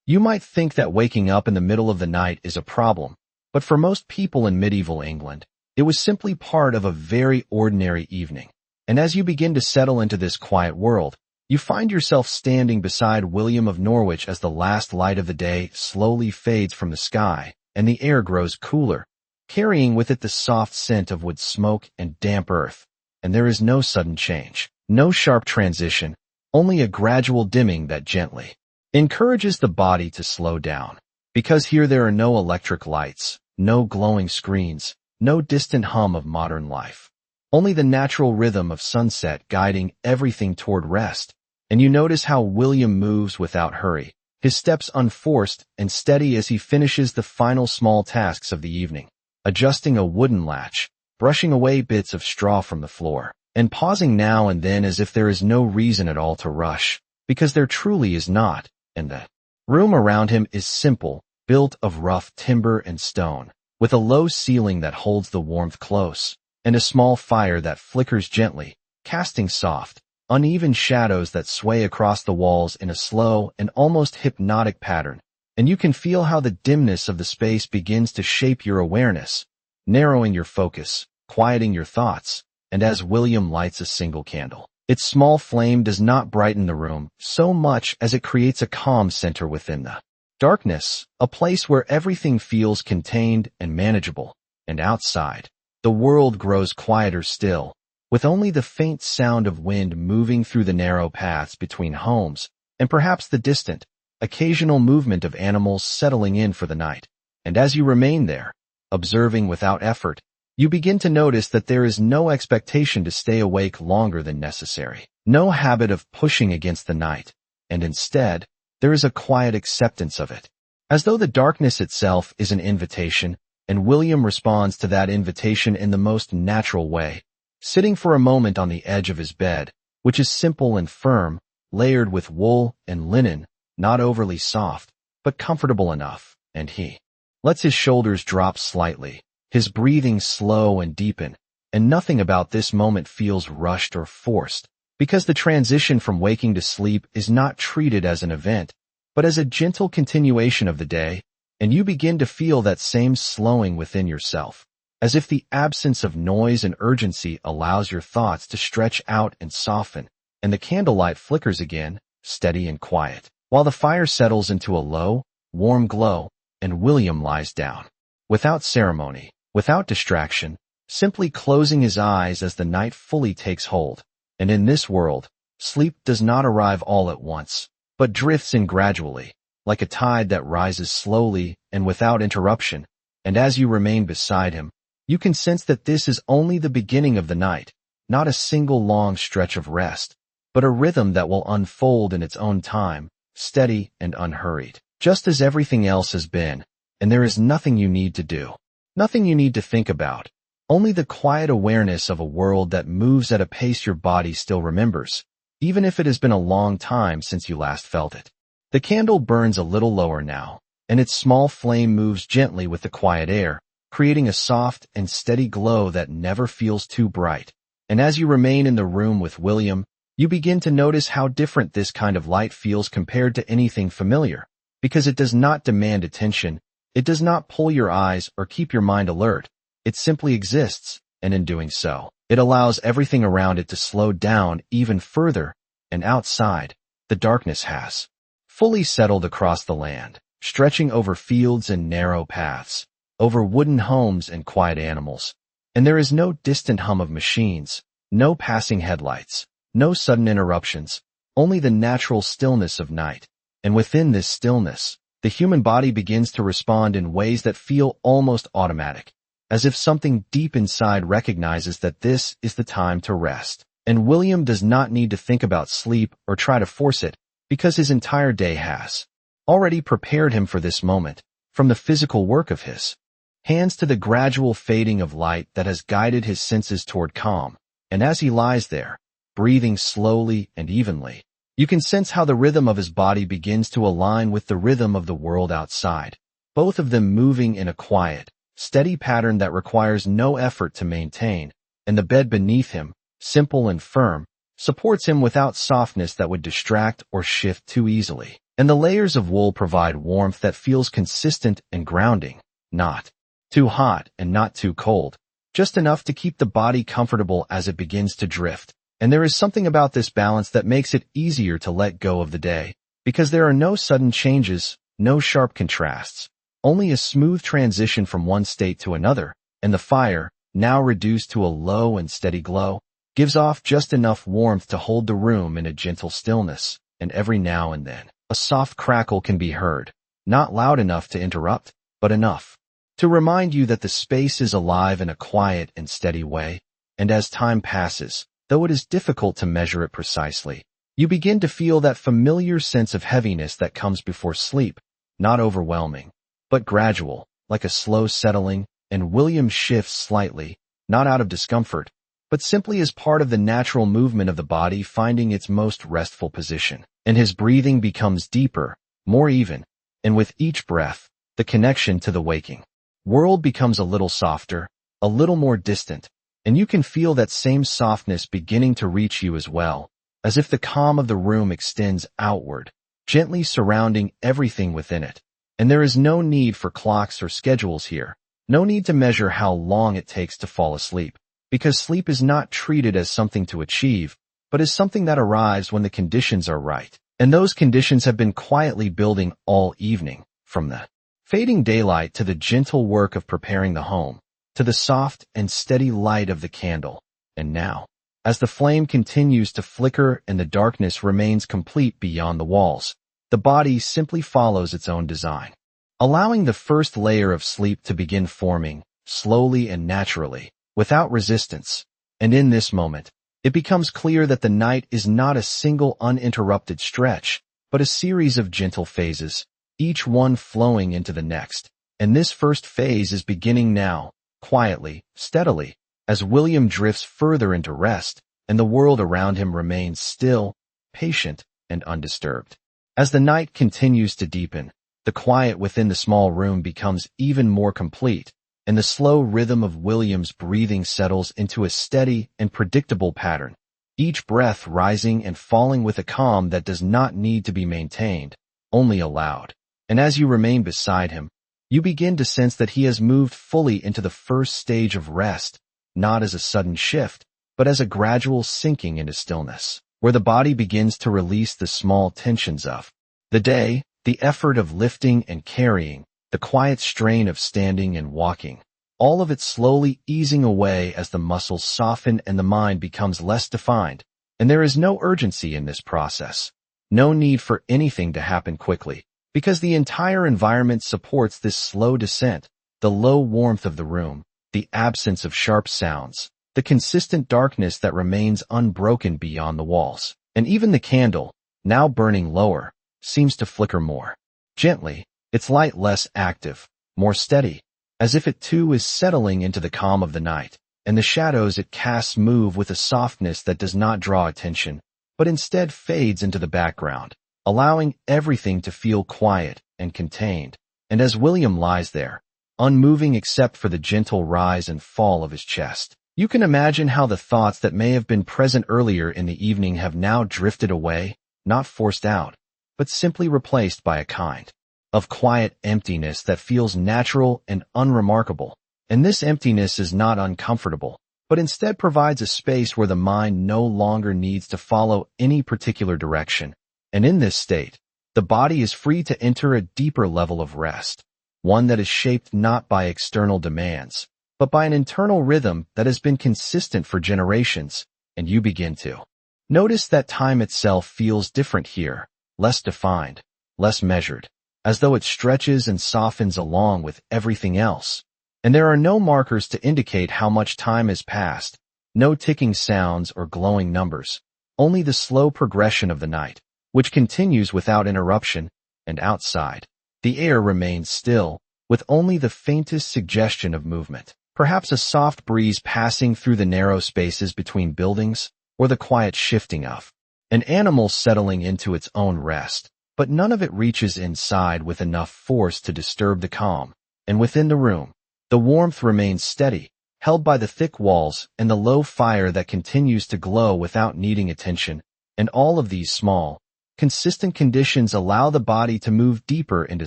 You might think that waking up in the middle of the night is a problem, but for most people in medieval England, it was simply part of a very ordinary evening. And as you begin to settle into this quiet world, you find yourself standing beside William of Norwich as the last light of the day slowly fades from the sky, and the air grows cooler, carrying with it the soft scent of wood smoke and damp earth. And there is no sudden change, no sharp transition, only a gradual dimming that gently encourages the body to slow down. Because here there are no electric lights, no glowing screens, no distant hum of modern life. Only the natural rhythm of sunset guiding everything toward rest. And you notice how William moves without hurry, his steps unforced and steady as he finishes the final small tasks of the evening, adjusting a wooden latch, brushing away bits of straw from the floor, and pausing now and then as if there is no reason at all to rush, because there truly is not, and the room around him is simple, built of rough timber and stone, with a low ceiling that holds the warmth close, and a small fire that flickers gently, casting soft, uneven shadows that sway across the walls in a slow and almost hypnotic pattern. And you can feel how the dimness of the space begins to shape your awareness, narrowing your focus, quieting your thoughts. And as William lights a single candle, its small flame does not brighten the room so much as it creates a calm center within the darkness, a place where everything feels contained and manageable. And outside, the world grows quieter still, with only the faint sound of wind moving through the narrow paths between homes, and perhaps the distant, occasional movement of animals settling in for the night. And as you remain there, observing without effort, you begin to notice that there is no expectation to stay awake longer than necessary, no habit of pushing against the night, and instead, there is a quiet acceptance of it, as though the darkness itself is an invitation, and William responds to that invitation in the most natural way, sitting for a moment on the edge of his bed, which is simple and firm, layered with wool and linen, not overly soft, but comfortable enough, and he lets his shoulders drop slightly, his breathing slow and deepen, and nothing about this moment feels rushed or forced, because the transition from waking to sleep is not treated as an event, but as a gentle continuation of the day, and you begin to feel that same slowing within yourself, as if the absence of noise and urgency allows your thoughts to stretch out and soften, and the candlelight flickers again, steady and quiet, while the fire settles into a low, warm glow, and William lies down, without ceremony, without distraction, simply closing his eyes as the night fully takes hold. And in this world, sleep does not arrive all at once, but drifts in gradually, like a tide that rises slowly and without interruption. And as you remain beside him, you can sense that this is only the beginning of the night, not a single long stretch of rest, but a rhythm that will unfold in its own time, steady and unhurried, just as everything else has been. And there is nothing you need to do, nothing you need to think about, only the quiet awareness of a world that moves at a pace your body still remembers, even if it has been a long time since you last felt it. The candle burns a little lower now, and its small flame moves gently with the quiet air, creating a soft and steady glow that never feels too bright. And as you remain in the room with William, you begin to notice how different this kind of light feels compared to anything familiar, because it does not demand attention, it does not pull your eyes or keep your mind alert. It simply exists, and in doing so, it allows everything around it to slow down even further. And outside, the darkness has fully settled across the land, stretching over fields and narrow paths, over wooden homes and quiet animals. And there is no distant hum of machines, no passing headlights, no sudden interruptions, only the natural stillness of night. And within this stillness, the human body begins to respond in ways that feel almost automatic, as if something deep inside recognizes that this is the time to rest. And William does not need to think about sleep or try to force it, because his entire day has already prepared him for this moment, from the physical work of his hands to the gradual fading of light that has guided his senses toward calm. And as he lies there, breathing slowly and evenly, you can sense how the rhythm of his body begins to align with the rhythm of the world outside, both of them moving in a quiet, steady pattern that requires no effort to maintain. And the bed beneath him, simple and firm, supports him without softness that would distract or shift too easily. And the layers of wool provide warmth that feels consistent and grounding, not too hot and not too cold, just enough to keep the body comfortable as it begins to drift. And there is something about this balance that makes it easier to let go of the day, because there are no sudden changes, no sharp contrasts, only a smooth transition from one state to another, and the fire, now reduced to a low and steady glow, gives off just enough warmth to hold the room in a gentle stillness, and every now and then, a soft crackle can be heard, not loud enough to interrupt, but enough to remind you that the space is alive in a quiet and steady way. And as time passes, though it is difficult to measure it precisely, you begin to feel that familiar sense of heaviness that comes before sleep, not overwhelming, but gradual, like a slow settling, and William shifts slightly, not out of discomfort, but simply as part of the natural movement of the body finding its most restful position. And his breathing becomes deeper, more even, and with each breath, the connection to the waking world becomes a little softer, a little more distant, and you can feel that same softness beginning to reach you as well, as if the calm of the room extends outward, gently surrounding everything within it. And there is no need for clocks or schedules here, no need to measure how long it takes to fall asleep, because sleep is not treated as something to achieve, but as something that arrives when the conditions are right. And those conditions have been quietly building all evening, from the fading daylight to the gentle work of preparing the home, to the soft and steady light of the candle. And now, as the flame continues to flicker and the darkness remains complete beyond the walls, the body simply follows its own design, allowing the first layer of sleep to begin forming, slowly and naturally, without resistance. And in this moment, it becomes clear that the night is not a single uninterrupted stretch, but a series of gentle phases, each one flowing into the next. And this first phase is beginning now, quietly, steadily, as William drifts further into rest, and the world around him remains still, patient, and undisturbed. As the night continues to deepen, the quiet within the small room becomes even more complete, and the slow rhythm of William's breathing settles into a steady and predictable pattern, each breath rising and falling with a calm that does not need to be maintained, only allowed. And as you remain beside him, you begin to sense that he has moved fully into the first stage of rest, not as a sudden shift, but as a gradual sinking into stillness, where the body begins to release the small tensions of the day, the effort of lifting and carrying, the quiet strain of standing and walking, all of it slowly easing away as the muscles soften and the mind becomes less defined. And there is no urgency in this process, no need for anything to happen quickly, because the entire environment supports this slow descent, the low warmth of the room, the absence of sharp sounds, the consistent darkness that remains unbroken beyond the walls. And even the candle, now burning lower, seems to flicker more gently, its light less active, more steady, as if it too is settling into the calm of the night, and the shadows it casts move with a softness that does not draw attention, but instead fades into the background, allowing everything to feel quiet and contained. And as William lies there, unmoving except for the gentle rise and fall of his chest, you can imagine how the thoughts that may have been present earlier in the evening have now drifted away, not forced out, but simply replaced by a kind of quiet emptiness that feels natural and unremarkable. And this emptiness is not uncomfortable, but instead provides a space where the mind no longer needs to follow any particular direction. And in this state, the body is free to enter a deeper level of rest, one that is shaped not by external demands, but by an internal rhythm that has been consistent for generations. And you begin to notice that time itself feels different here, less defined, less measured, as though it stretches and softens along with everything else. And there are no markers to indicate how much time has passed, no ticking sounds or glowing numbers, only the slow progression of the night, which continues without interruption. And outside, the air remains still, with only the faintest suggestion of movement, perhaps a soft breeze passing through the narrow spaces between buildings, or the quiet shifting of an animal settling into its own rest. But none of it reaches inside with enough force to disturb the calm. And within the room, the warmth remains steady, held by the thick walls and the low fire that continues to glow without needing attention. And all of these small, consistent conditions allow the body to move deeper into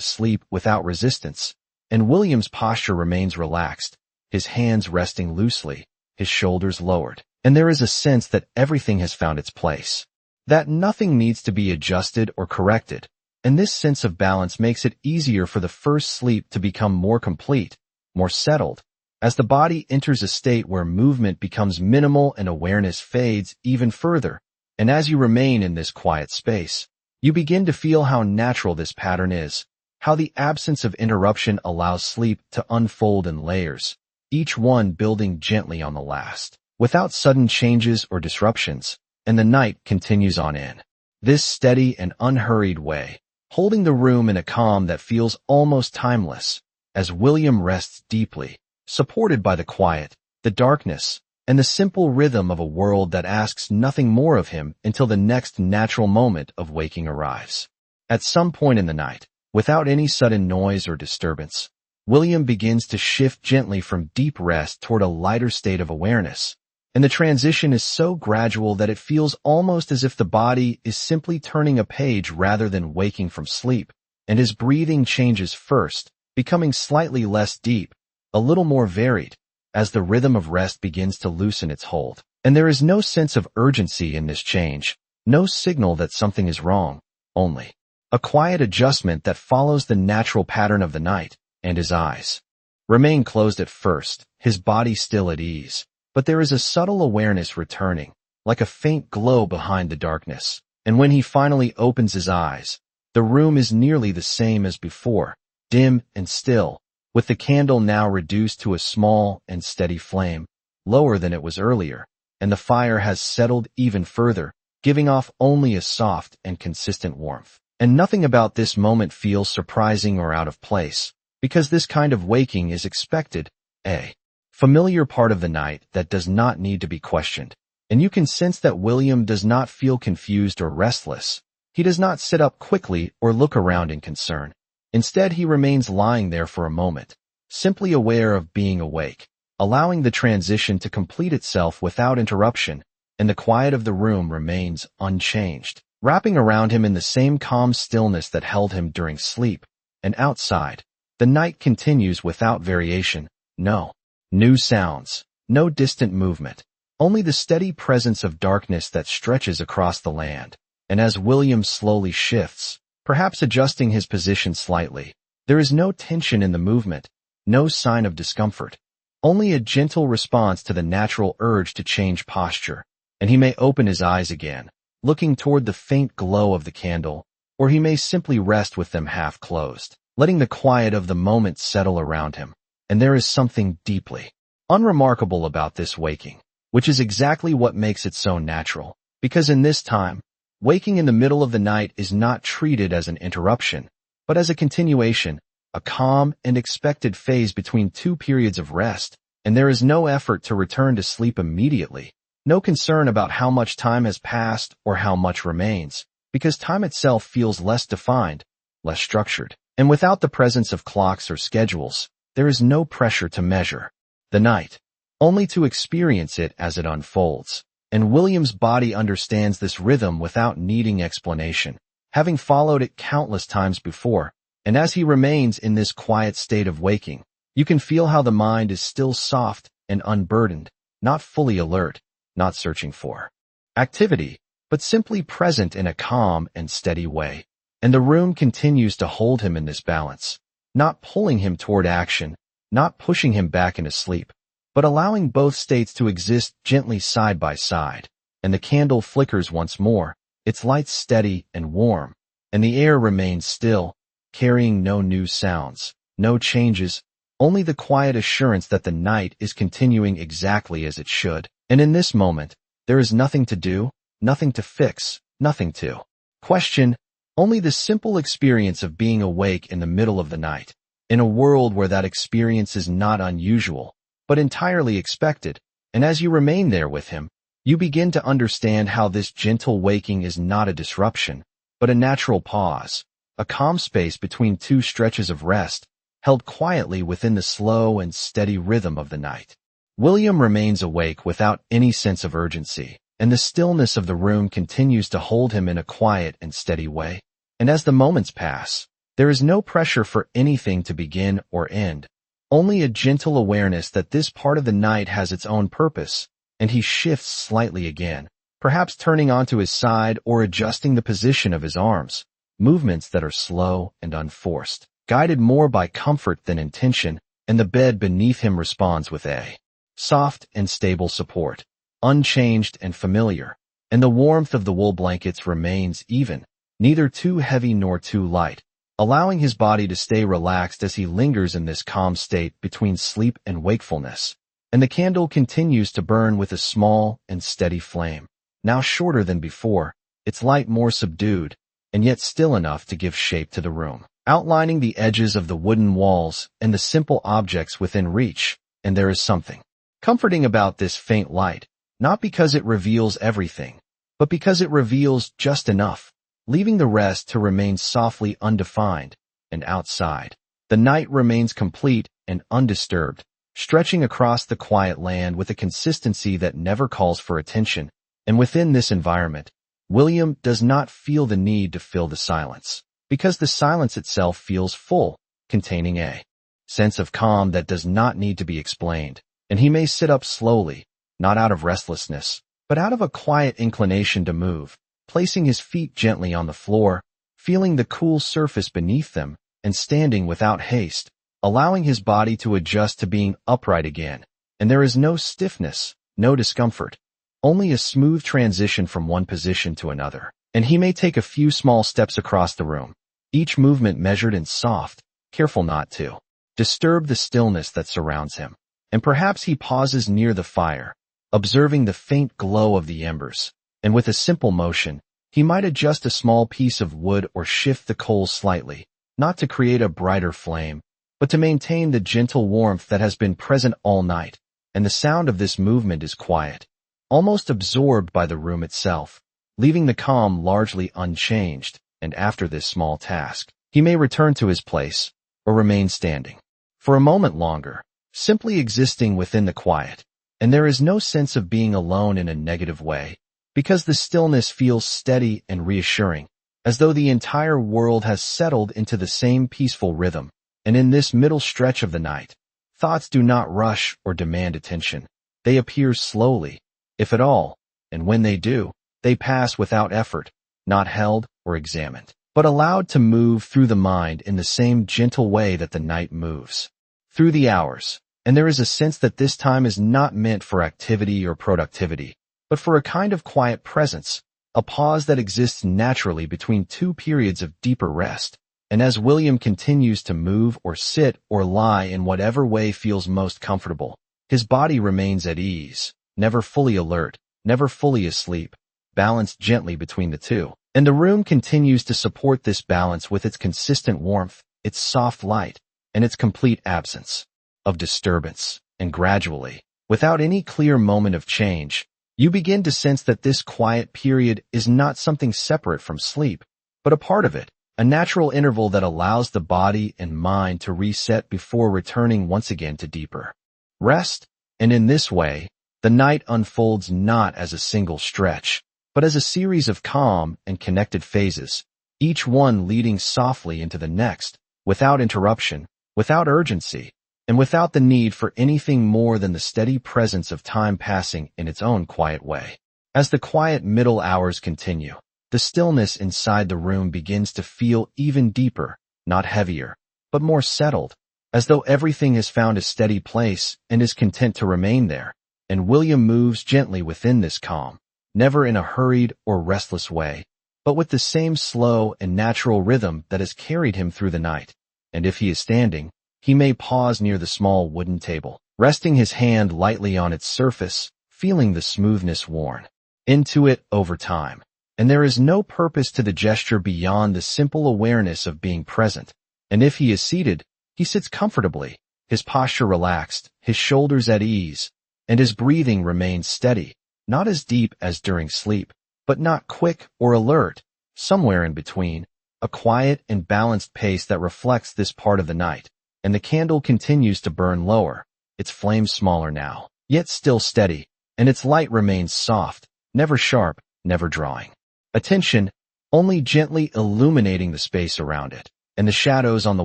sleep without resistance, and William's posture remains relaxed, his hands resting loosely, his shoulders lowered, and there is a sense that everything has found its place, that nothing needs to be adjusted or corrected, and this sense of balance makes it easier for the first sleep to become more complete, more settled, as the body enters a state where movement becomes minimal and awareness fades even further. And as you remain in this quiet space, you begin to feel how natural this pattern is, how the absence of interruption allows sleep to unfold in layers, each one building gently on the last, without sudden changes or disruptions, and the night continues on in this steady and unhurried way, holding the room in a calm that feels almost timeless, as William rests deeply, supported by the quiet, the darkness, and the simple rhythm of a world that asks nothing more of him until the next natural moment of waking arrives. At some point in the night, without any sudden noise or disturbance, William begins to shift gently from deep rest toward a lighter state of awareness, and the transition is so gradual that it feels almost as if the body is simply turning a page rather than waking from sleep, and his breathing changes first, becoming slightly less deep, a little more varied, as the rhythm of rest begins to loosen its hold. And there is no sense of urgency in this change, no signal that something is wrong, only a quiet adjustment that follows the natural pattern of the night, and his eyes remain closed at first, his body still at ease. But there is a subtle awareness returning, like a faint glow behind the darkness. And when he finally opens his eyes, the room is nearly the same as before, dim and still, with the candle now reduced to a small and steady flame, lower than it was earlier, and the fire has settled even further, giving off only a soft and consistent warmth. And nothing about this moment feels surprising or out of place, because this kind of waking is expected, a familiar part of the night that does not need to be questioned. And you can sense that William does not feel confused or restless. He does not sit up quickly or look around in concern. Instead, he remains lying there for a moment, simply aware of being awake, allowing the transition to complete itself without interruption, and the quiet of the room remains unchanged, wrapping around him in the same calm stillness that held him during sleep. And outside, the night continues without variation, no new sounds, no distant movement, only the steady presence of darkness that stretches across the land. And as William slowly shifts, perhaps adjusting his position slightly, there is no tension in the movement, no sign of discomfort, only a gentle response to the natural urge to change posture, and he may open his eyes again, looking toward the faint glow of the candle, or he may simply rest with them half closed, letting the quiet of the moment settle around him. And there is something deeply unremarkable about this waking, which is exactly what makes it so natural, because in this time, waking in the middle of the night is not treated as an interruption, but as a continuation, a calm and expected phase between two periods of rest, and there is no effort to return to sleep immediately, no concern about how much time has passed or how much remains, because time itself feels less defined, less structured, and without the presence of clocks or schedules, there is no pressure to measure the night, only to experience it as it unfolds. And William's body understands this rhythm without needing explanation, having followed it countless times before. And as he remains in this quiet state of waking, you can feel how the mind is still soft and unburdened, not fully alert, not searching for activity, but simply present in a calm and steady way. And the room continues to hold him in this balance, not pulling him toward action, not pushing him back into sleep, but allowing both states to exist gently side by side. And the candle flickers once more, its light steady and warm, and the air remains still, carrying no new sounds, no changes, only the quiet assurance that the night is continuing exactly as it should. And in this moment, there is nothing to do, nothing to fix, nothing to question, only the simple experience of being awake in the middle of the night, in a world where that experience is not unusual, but entirely expected. And as you remain there with him, you begin to understand how this gentle waking is not a disruption, but a natural pause, a calm space between two stretches of rest, held quietly within the slow and steady rhythm of the night. William remains awake without any sense of urgency, and the stillness of the room continues to hold him in a quiet and steady way. And as the moments pass, there is no pressure for anything to begin or end, only a gentle awareness that this part of the night has its own purpose, and he shifts slightly again, perhaps turning onto his side or adjusting the position of his arms, movements that are slow and unforced, guided more by comfort than intention, and the bed beneath him responds with a soft and stable support, unchanged and familiar, and the warmth of the wool blankets remains even, neither too heavy nor too light, allowing his body to stay relaxed as he lingers in this calm state between sleep and wakefulness. And the candle continues to burn with a small and steady flame, now shorter than before, its light more subdued, and yet still enough to give shape to the room, outlining the edges of the wooden walls and the simple objects within reach. And there is something comforting about this faint light, not because it reveals everything, but because it reveals just enough, leaving the rest to remain softly undefined. And outside, the night remains complete and undisturbed, stretching across the quiet land with a consistency that never calls for attention. And within this environment, William does not feel the need to fill the silence, because the silence itself feels full, containing a sense of calm that does not need to be explained. And he may sit up slowly, not out of restlessness, but out of a quiet inclination to move, placing his feet gently on the floor, feeling the cool surface beneath them, and standing without haste, allowing his body to adjust to being upright again. And there is no stiffness, no discomfort, only a smooth transition from one position to another. And he may take a few small steps across the room, each movement measured and soft, careful not to disturb the stillness that surrounds him. And perhaps he pauses near the fire, observing the faint glow of the embers, and with a simple motion, he might adjust a small piece of wood or shift the coals slightly, not to create a brighter flame, but to maintain the gentle warmth that has been present all night. And the sound of this movement is quiet, almost absorbed by the room itself, leaving the calm largely unchanged. And after this small task, he may return to his place, or remain standing for a moment longer, simply existing within the quiet. And there is no sense of being alone in a negative way, because the stillness feels steady and reassuring, as though the entire world has settled into the same peaceful rhythm. And in this middle stretch of the night, thoughts do not rush or demand attention. They appear slowly, if at all, and when they do, they pass without effort, not held or examined, but allowed to move through the mind in the same gentle way that the night moves through the hours. And there is a sense that this time is not meant for activity or productivity, but for a kind of quiet presence, a pause that exists naturally between two periods of deeper rest. And as William continues to move or sit or lie in whatever way feels most comfortable, his body remains at ease, never fully alert, never fully asleep, balanced gently between the two. And the room continues to support this balance with its consistent warmth, its soft light, and its complete absence of disturbance. And gradually, without any clear moment of change, you begin to sense that this quiet period is not something separate from sleep, but a part of it, a natural interval that allows the body and mind to reset before returning once again to deeper rest. And in this way, the night unfolds not as a single stretch, but as a series of calm and connected phases, each one leading softly into the next, without interruption, without urgency, and without the need for anything more than the steady presence of time passing in its own quiet way. As the quiet middle hours continue, the stillness inside the room begins to feel even deeper, not heavier, but more settled, as though everything has found a steady place and is content to remain there. And William moves gently within this calm, never in a hurried or restless way, but with the same slow and natural rhythm that has carried him through the night. And if he is standing, he may pause near the small wooden table, resting his hand lightly on its surface, feeling the smoothness worn into it over time. And there is no purpose to the gesture beyond the simple awareness of being present. And if he is seated, he sits comfortably, his posture relaxed, his shoulders at ease, and his breathing remains steady, not as deep as during sleep, but not quick or alert, somewhere in between, a quiet and balanced pace that reflects this part of the night. And the candle continues to burn lower, its flame smaller now, yet still steady, and its light remains soft, never sharp, never drawing attention, only gently illuminating the space around it, and the shadows on the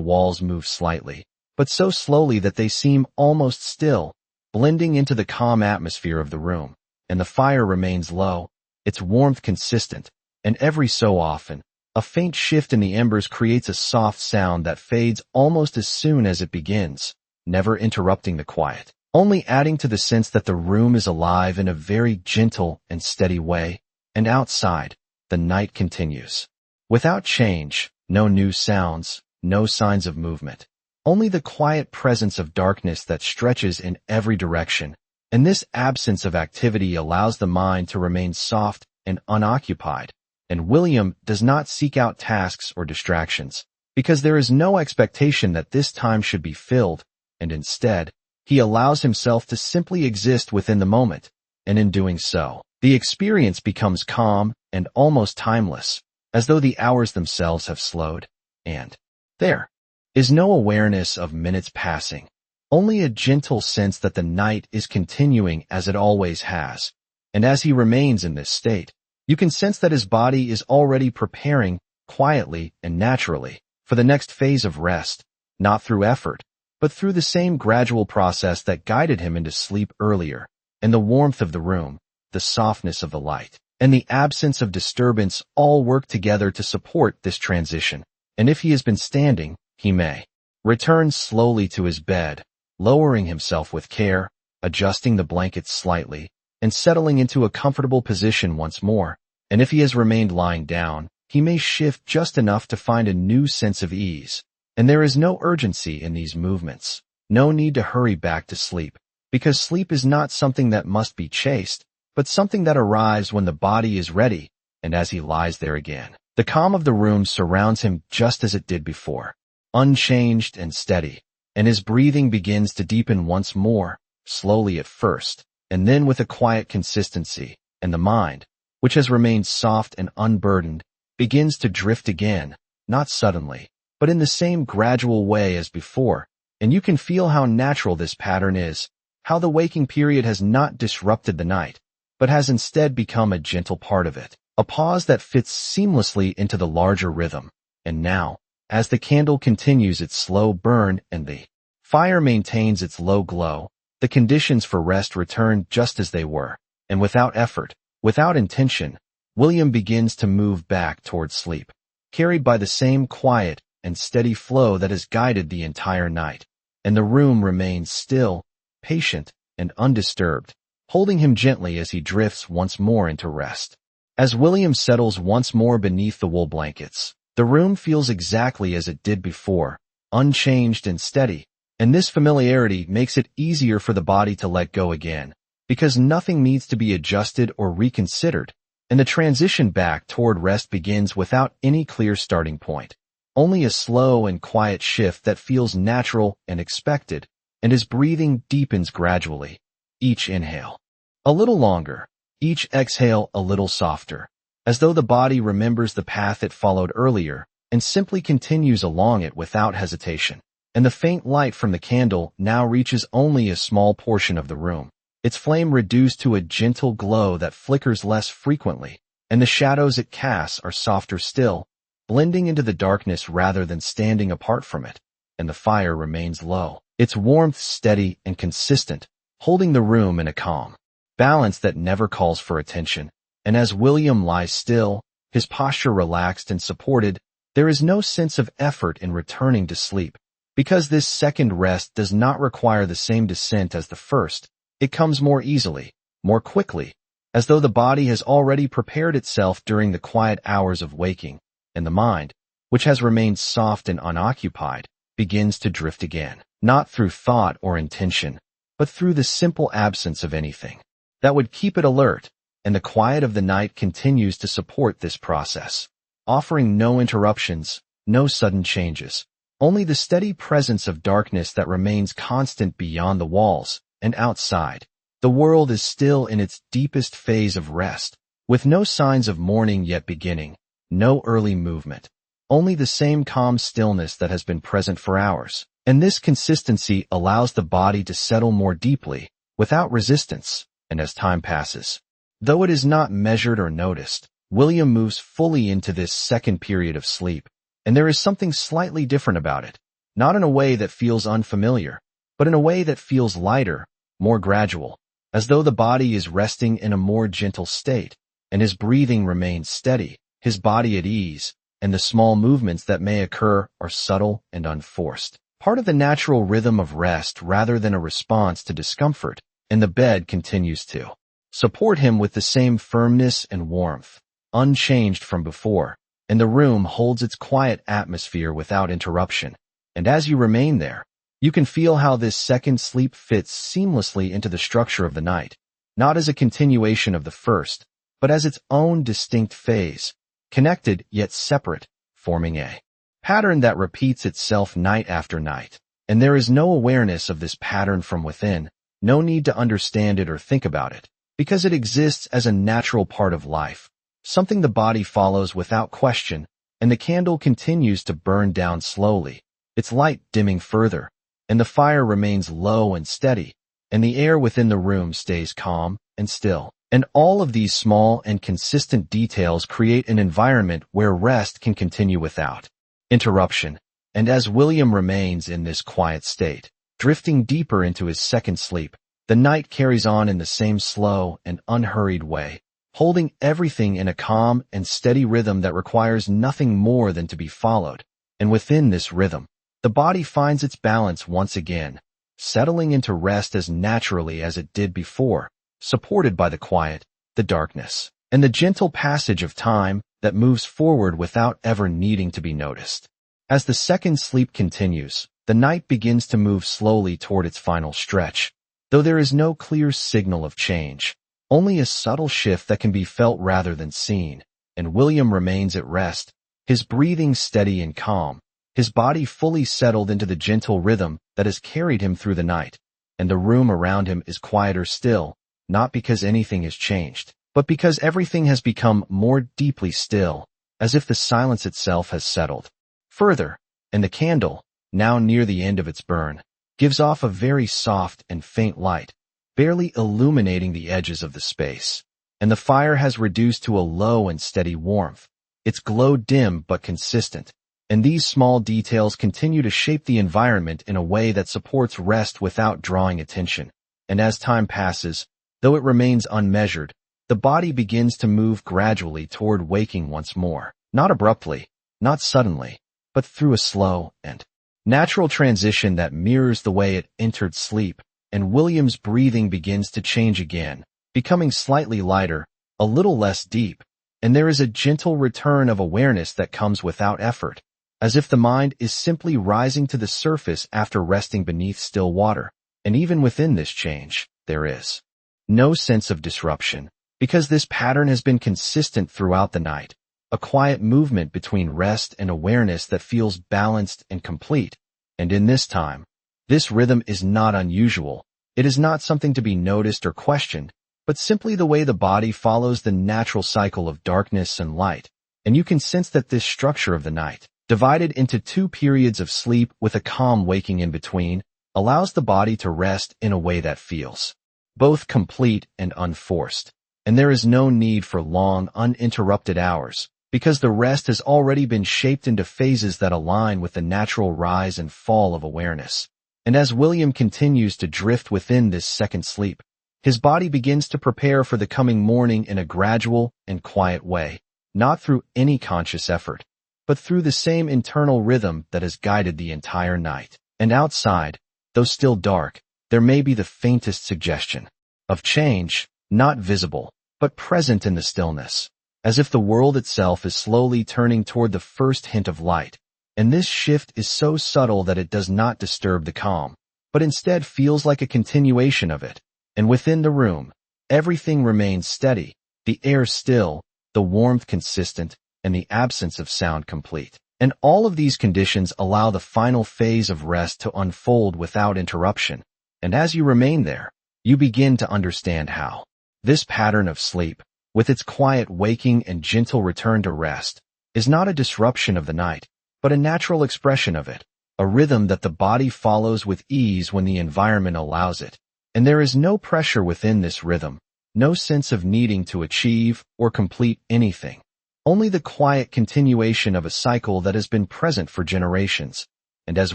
walls move slightly, but so slowly that they seem almost still, blending into the calm atmosphere of the room, and the fire remains low, its warmth consistent, and every so often, a faint shift in the embers creates a soft sound that fades almost as soon as it begins, never interrupting the quiet, only adding to the sense that the room is alive in a very gentle and steady way, and outside, the night continues. Without change, no new sounds, no signs of movement, only the quiet presence of darkness that stretches in every direction, and this absence of activity allows the mind to remain soft and unoccupied, and William does not seek out tasks or distractions, because there is no expectation that this time should be filled, and instead, he allows himself to simply exist within the moment, and in doing so, the experience becomes calm and almost timeless, as though the hours themselves have slowed, and there is no awareness of minutes passing, only a gentle sense that the night is continuing as it always has, and as he remains in this state, you can sense that his body is already preparing, quietly and naturally, for the next phase of rest, not through effort, but through the same gradual process that guided him into sleep earlier, and the warmth of the room, the softness of the light, and the absence of disturbance all work together to support this transition, and if he has been standing, he may return slowly to his bed, lowering himself with care, adjusting the blankets slightly, and settling into a comfortable position once more, and if he has remained lying down, he may shift just enough to find a new sense of ease, and there is no urgency in these movements, no need to hurry back to sleep, because sleep is not something that must be chased, but something that arrives when the body is ready, and as he lies there again, the calm of the room surrounds him just as it did before, unchanged and steady, and his breathing begins to deepen once more, slowly at first, and then with a quiet consistency, and the mind, which has remained soft and unburdened, begins to drift again, not suddenly, but in the same gradual way as before, and you can feel how natural this pattern is, how the waking period has not disrupted the night, but has instead become a gentle part of it, a pause that fits seamlessly into the larger rhythm, and now, as the candle continues its slow burn and the fire maintains its low glow, the conditions for rest return just as they were, and without effort, without intention, William begins to move back toward sleep, carried by the same quiet and steady flow that has guided the entire night, and the room remains still, patient, and undisturbed, holding him gently as he drifts once more into rest. As William settles once more beneath the wool blankets, the room feels exactly as it did before, unchanged and steady, and this familiarity makes it easier for the body to let go again, because nothing needs to be adjusted or reconsidered, and the transition back toward rest begins without any clear starting point, only a slow and quiet shift that feels natural and expected, and his breathing deepens gradually, each inhale a little longer, each exhale a little softer, as though the body remembers the path it followed earlier and simply continues along it without hesitation. And the faint light from the candle now reaches only a small portion of the room, its flame reduced to a gentle glow that flickers less frequently, and the shadows it casts are softer still, blending into the darkness rather than standing apart from it, and the fire remains low, its warmth steady and consistent, holding the room in a calm balance that never calls for attention, and as William lies still, his posture relaxed and supported, there is no sense of effort in returning to sleep. Because this second rest does not require the same descent as the first, it comes more easily, more quickly, as though the body has already prepared itself during the quiet hours of waking, and the mind, which has remained soft and unoccupied, begins to drift again, not through thought or intention, but through the simple absence of anything that would keep it alert, and the quiet of the night continues to support this process, offering no interruptions, no sudden changes. Only the steady presence of darkness that remains constant beyond the walls, and outside, the world is still in its deepest phase of rest, with no signs of morning yet beginning, no early movement, only the same calm stillness that has been present for hours, and this consistency allows the body to settle more deeply, without resistance, and as time passes, Though it is not measured or noticed, William moves fully into this second period of sleep, and there is something slightly different about it, not in a way that feels unfamiliar, but in a way that feels lighter, more gradual, as though the body is resting in a more gentle state, and his breathing remains steady, his body at ease, and the small movements that may occur are subtle and unforced, part of the natural rhythm of rest rather than a response to discomfort, and the bed continues to support him with the same firmness and warmth, unchanged from before, and the room holds its quiet atmosphere without interruption. And as you remain there, you can feel how this second sleep fits seamlessly into the structure of the night, not as a continuation of the first, but as its own distinct phase, connected yet separate, forming a pattern that repeats itself night after night. And there is no awareness of this pattern from within, no need to understand it or think about it, because it exists as a natural part of life, something the body follows without question, and the candle continues to burn down slowly, its light dimming further, and the fire remains low and steady, and the air within the room stays calm and still. And all of these small and consistent details create an environment where rest can continue without interruption. And as William remains in this quiet state, drifting deeper into his second sleep, the night carries on in the same slow and unhurried way, holding everything in a calm and steady rhythm that requires nothing more than to be followed. And within this rhythm, the body finds its balance once again, settling into rest as naturally as it did before, supported by the quiet, the darkness, and the gentle passage of time that moves forward without ever needing to be noticed. As the second sleep continues, the night begins to move slowly toward its final stretch, though there is no clear signal of change, only a subtle shift that can be felt rather than seen. And William remains at rest, his breathing steady and calm, his body fully settled into the gentle rhythm that has carried him through the night, and the room around him is quieter still, not because anything has changed, but because everything has become more deeply still, as if the silence itself has settled further, and the candle, now near the end of its burn, gives off a very soft and faint light, barely illuminating the edges of the space, and the fire has reduced to a low and steady warmth, its glow dim but consistent, and these small details continue to shape the environment in a way that supports rest without drawing attention. And as time passes, though it remains unmeasured, the body begins to move gradually toward waking once more, not abruptly, not suddenly, but through a slow and natural transition that mirrors the way it entered sleep, and William's breathing begins to change again, becoming slightly lighter, a little less deep, and there is a gentle return of awareness that comes without effort, as if the mind is simply rising to the surface after resting beneath still water. And even within this change, there is no sense of disruption, because this pattern has been consistent throughout the night, a quiet movement between rest and awareness that feels balanced and complete. And in this time, this rhythm is not unusual. It is not something to be noticed or questioned, but simply the way the body follows the natural cycle of darkness and light. And you can sense that this structure of the night, divided into 2 periods of sleep with a calm waking in between, allows the body to rest in a way that feels both complete and unforced. And there is no need for long, uninterrupted hours, because the rest has already been shaped into phases that align with the natural rise and fall of awareness. And as William continues to drift within this second sleep, his body begins to prepare for the coming morning in a gradual and quiet way, not through any conscious effort, but through the same internal rhythm that has guided the entire night. And outside, though still dark, there may be the faintest suggestion of change, not visible, but present in the stillness, as if the world itself is slowly turning toward the first hint of light. And this shift is so subtle that it does not disturb the calm, but instead feels like a continuation of it. And within the room, everything remains steady, the air still, the warmth consistent, and the absence of sound complete. And all of these conditions allow the final phase of rest to unfold without interruption. And as you remain there, you begin to understand how this pattern of sleep, with its quiet waking and gentle return to rest, is not a disruption of the night, but a natural expression of it, a rhythm that the body follows with ease when the environment allows it. And there is no pressure within this rhythm, no sense of needing to achieve or complete anything. Only the quiet continuation of a cycle that has been present for generations. And as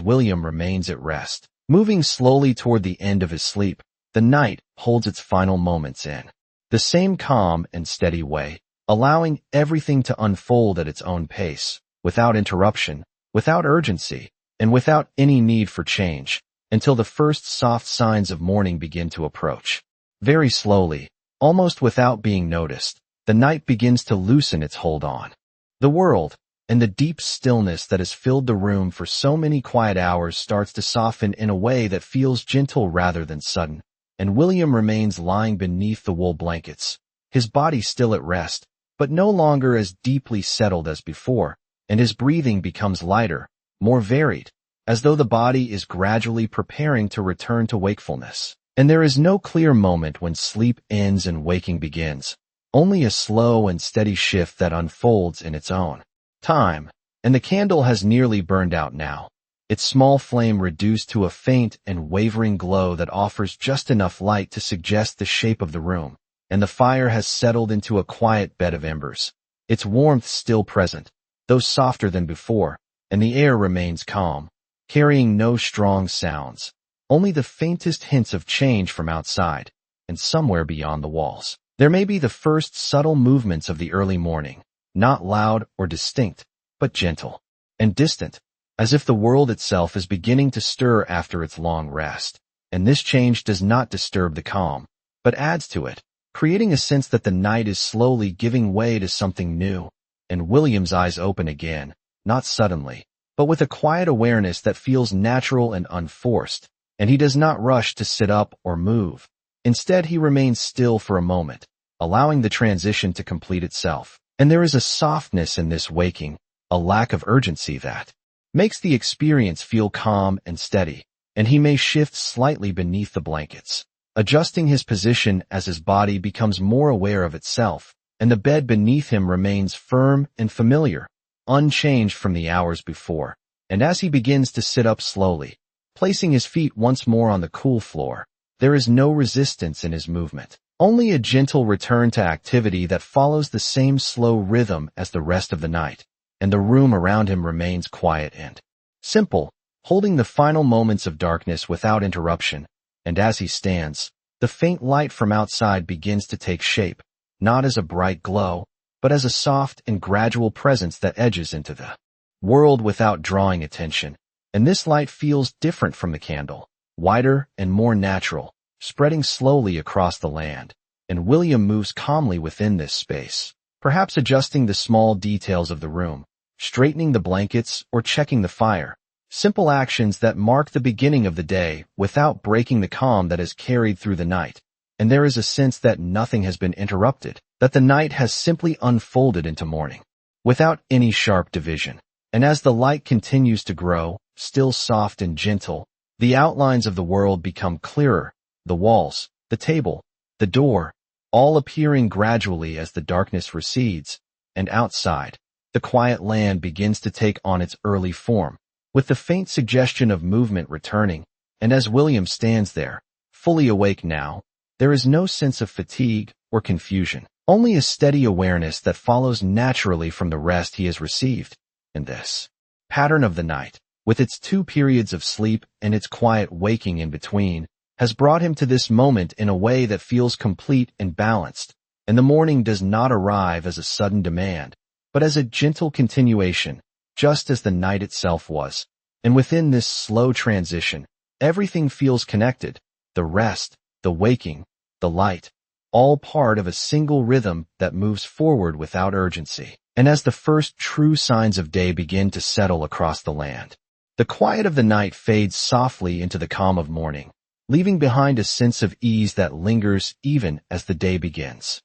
William remains at rest, moving slowly toward the end of his sleep, the night holds its final moments in the same calm and steady way, allowing everything to unfold at its own pace, without interruption, without urgency, and without any need for change, until the first soft signs of morning begin to approach. Very slowly, almost without being noticed, the night begins to loosen its hold on the world, and the deep stillness that has filled the room for so many quiet hours starts to soften in a way that feels gentle rather than sudden, and William remains lying beneath the wool blankets, his body still at rest, but no longer as deeply settled as before, and his breathing becomes lighter, more varied, as though the body is gradually preparing to return to wakefulness. And there is no clear moment when sleep ends and waking begins, only a slow and steady shift that unfolds in its own time. And the candle has nearly burned out now, its small flame reduced to a faint and wavering glow that offers just enough light to suggest the shape of the room, and the fire has settled into a quiet bed of embers, its warmth still present, though softer than before, and the air remains calm, carrying no strong sounds, only the faintest hints of change from outside, and somewhere beyond the walls. There may be the first subtle movements of the early morning, not loud or distinct, but gentle and distant, as if the world itself is beginning to stir after its long rest. And this change does not disturb the calm, but adds to it, creating a sense that the night is slowly giving way to something new. And William's eyes open again, not suddenly, but with a quiet awareness that feels natural and unforced, and he does not rush to sit up or move. Instead, he remains still for a moment, allowing the transition to complete itself. And there is a softness in this waking, a lack of urgency that makes the experience feel calm and steady, and he may shift slightly beneath the blankets, adjusting his position as his body becomes more aware of itself, and the bed beneath him remains firm and familiar, unchanged from the hours before. And as he begins to sit up slowly, placing his feet once more on the cool floor, there is no resistance in his movement, only a gentle return to activity that follows the same slow rhythm as the rest of the night. And the room around him remains quiet and simple, holding the final moments of darkness without interruption. And as he stands, the faint light from outside begins to take shape, not as a bright glow, but as a soft and gradual presence that edges into the world without drawing attention. And this light feels different from the candle, wider and more natural, spreading slowly across the land. And William moves calmly within this space, perhaps adjusting the small details of the room, straightening the blankets or checking the fire, simple actions that mark the beginning of the day without breaking the calm that has carried through the night. And there is a sense that nothing has been interrupted, that the night has simply unfolded into morning, without any sharp division. And as the light continues to grow, still soft and gentle, the outlines of the world become clearer, the walls, the table, the door, all appearing gradually as the darkness recedes. And outside, the quiet land begins to take on its early form, with the faint suggestion of movement returning. And as William stands there, fully awake now, there is no sense of fatigue or confusion, only a steady awareness that follows naturally from the rest he has received. And this pattern of the night, with its 2 periods of sleep and its quiet waking in between, has brought him to this moment in a way that feels complete and balanced. And the morning does not arrive as a sudden demand, but as a gentle continuation, just as the night itself was. And within this slow transition, everything feels connected, the rest, the waking, the light, all part of a single rhythm that moves forward without urgency. And as the first true signs of day begin to settle across the land, the quiet of the night fades softly into the calm of morning, leaving behind a sense of ease that lingers even as the day begins.